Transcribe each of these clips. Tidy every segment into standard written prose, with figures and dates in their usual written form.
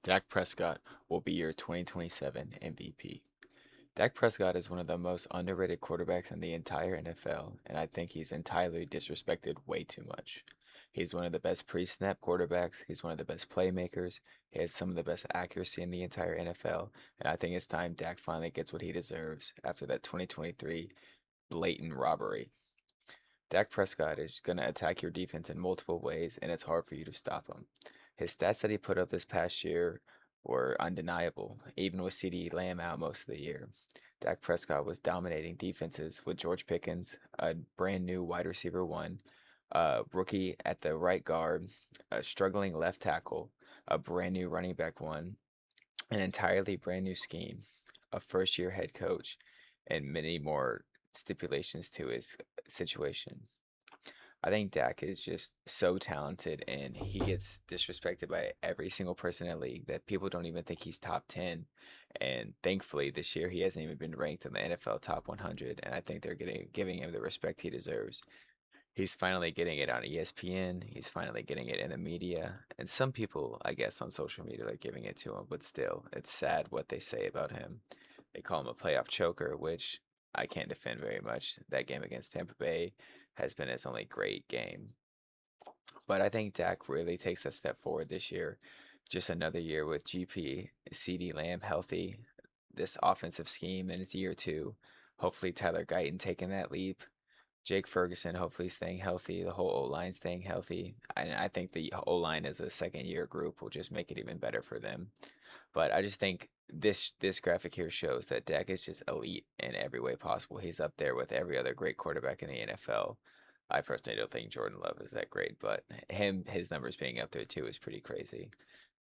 Dak Prescott will be your 2027 MVP. Dak Prescott is one of the most underrated quarterbacks in the entire NFL, and I think he's entirely disrespected way too much. He's one of the best pre snap quarterbacks, he's one of the best playmakers, he has some of the best accuracy in the entire NFL, and I think it's time Dak finally gets what he deserves after that 2023 blatant robbery. Dak Prescott is going to attack your defense in multiple ways, and it's hard for you to stop him. His stats that he put up this past year were undeniable, even with CeeDee Lamb out most of the year. Dak Prescott was dominating defenses with George Pickens, a brand new wide receiver one, a rookie at the right guard, a struggling left tackle, a brand new running back one, an entirely brand new scheme, a first year head coach, and many more stipulations to his situation. I think Dak is just so talented and he gets disrespected by every single person in the league that people don't even think he's top 10. And thankfully, this year he hasn't even been ranked in the NFL top 100. And I think they're giving him the respect he deserves. He's finally getting it on ESPN. He's finally getting it in the media. And some people, I guess, on social media are giving it to him. But still, it's sad what they say about him. They call him a playoff choker, which I can't defend very much. That game against Tampa Bay has been his only great game. But I think Dak really takes a step forward this year. Just another year with GP, CeeDee Lamb healthy, this offensive scheme in his year two. Hopefully Tyler Guyton taking that leap. Jake Ferguson hopefully staying healthy. The whole O line staying healthy. And I think the O line as a second year group will just make it even better for them. But I just think this graphic here shows that Dak is just elite in every way possible. He's up there with every other great quarterback in the NFL. I personally don't think Jordan Love is that great, but his numbers being up there too is pretty crazy.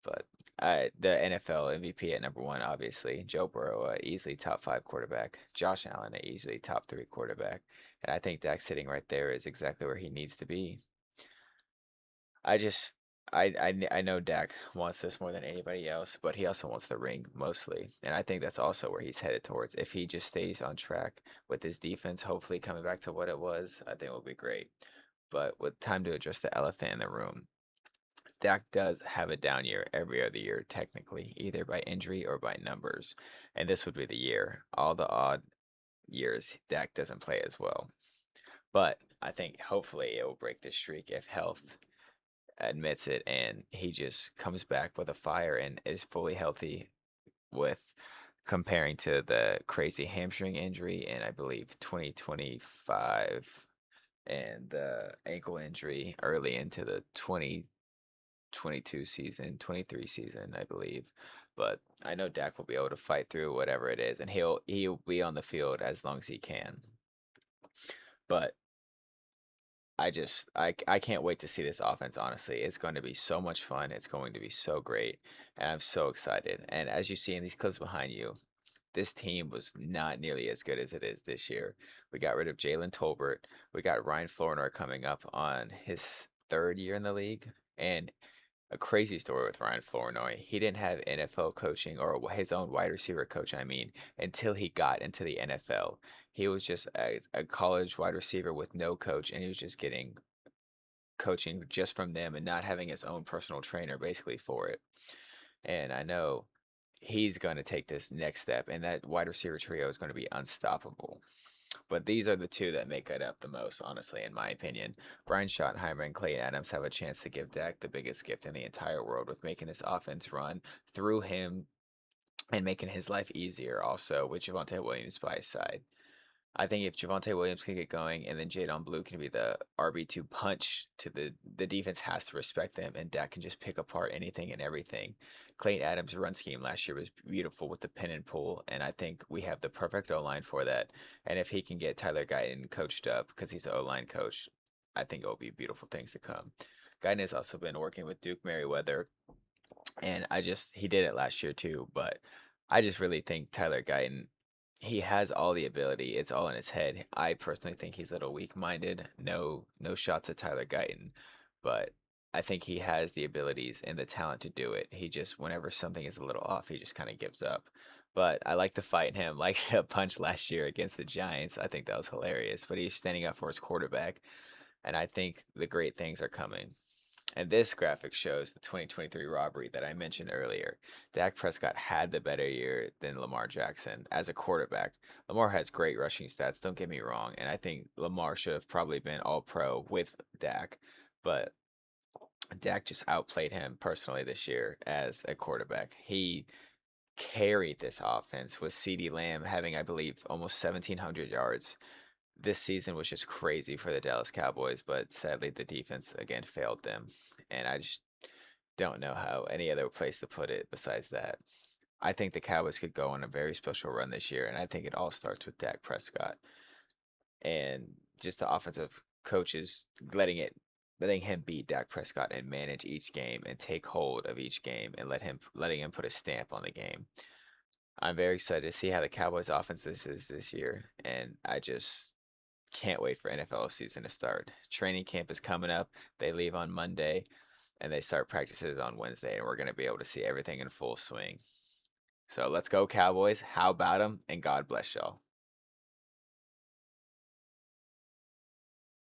But the NFL MVP at number one, obviously, Joe Burrow, easily top five quarterback. Josh Allen, a easily top three quarterback, and I think Dak sitting right there is exactly where he needs to be. I just I know Dak wants this more than anybody else, but he also wants the ring mostly, and I think that's also where he's headed towards. If he just stays on track with his defense, hopefully coming back to what it was, I think it will be great. But with time to address the elephant in the room, Dak does have a down year every other year, technically, either by injury or by numbers, and this would be the year. All the odd years, Dak doesn't play as well. But I think hopefully it will break this streak if health admits it and he just comes back with a fire and is fully healthy with comparing to the crazy hamstring injury in I believe 2025 and the ankle injury early into the 2022 season, 23 season, I believe. But I know Dak will be able to fight through whatever it is and he'll be on the field as long as he can. But I can't wait to see this offense, honestly. It's going to be so much fun. It's going to be so great. And I'm so excited. And as you see in these clips behind you, this team was not nearly as good as it is this year. We got rid of Jalen Tolbert. We got Ryan Flournoy coming up on his third year in the league. And a crazy story with Ryan Flournoy. He didn't have NFL coaching or his own wide receiver coach, I mean, until he got into the NFL. He was just a college wide receiver with no coach, and he was just getting coaching just from them and not having his own personal trainer basically for it. And I know he's going to take this next step, and that wide receiver trio is going to be unstoppable. But these are the two that make it up the most, honestly, in my opinion. Brian Schottenheimer and Clay Adams have a chance to give Dak the biggest gift in the entire world with making this offense run through him and making his life easier also with Javonte Williams by his side. I think if Javonte Williams can get going and then Jadon Blue can be the RB2 punch to the defense has to respect them and Dak can just pick apart anything and everything. Clayton Adams' run scheme last year was beautiful with the pin and pull, and I think we have the perfect O line for that. And if he can get Tyler Guyton coached up because he's an O line coach, I think it will be beautiful things to come. Guyton has also been working with Duke Merriweather, and he did it last year too, but I just really think Tyler Guyton he has all the ability. It's all in his head. I personally think he's a little weak-minded. No shots at Tyler Guyton, but I think he has the abilities and the talent to do it. He just whenever something is a little off, he just kind of gives up. But I like to fight him like a punch last year against the Giants. I think that was hilarious. But he's standing up for his quarterback, and I think the great things are coming. And this graphic shows the 2023 robbery that I mentioned earlier. Dak Prescott had the better year than Lamar Jackson as a quarterback. Lamar has great rushing stats, don't get me wrong, and I think Lamar should have probably been all pro with Dak, but Dak just outplayed him personally this year as a quarterback. He carried this offense with CeeDee Lamb having, I believe, almost 1,700 yards. This season was just crazy for the Dallas Cowboys, but sadly the defense again failed them. And I just don't know how any other place to put it besides that. I think the Cowboys could go on a very special run this year, and I think it all starts with Dak Prescott and just the offensive coaches letting him beat Dak Prescott and manage each game and take hold of each game and letting him put a stamp on the game. I'm very excited to see how the Cowboys offense is this year, and I just can't wait for NFL season to start. Training camp is coming up. They leave on Monday and they start practices on Wednesday, and we're going to be able to see everything in full swing. So let's go, Cowboys. How about them? And God bless y'all.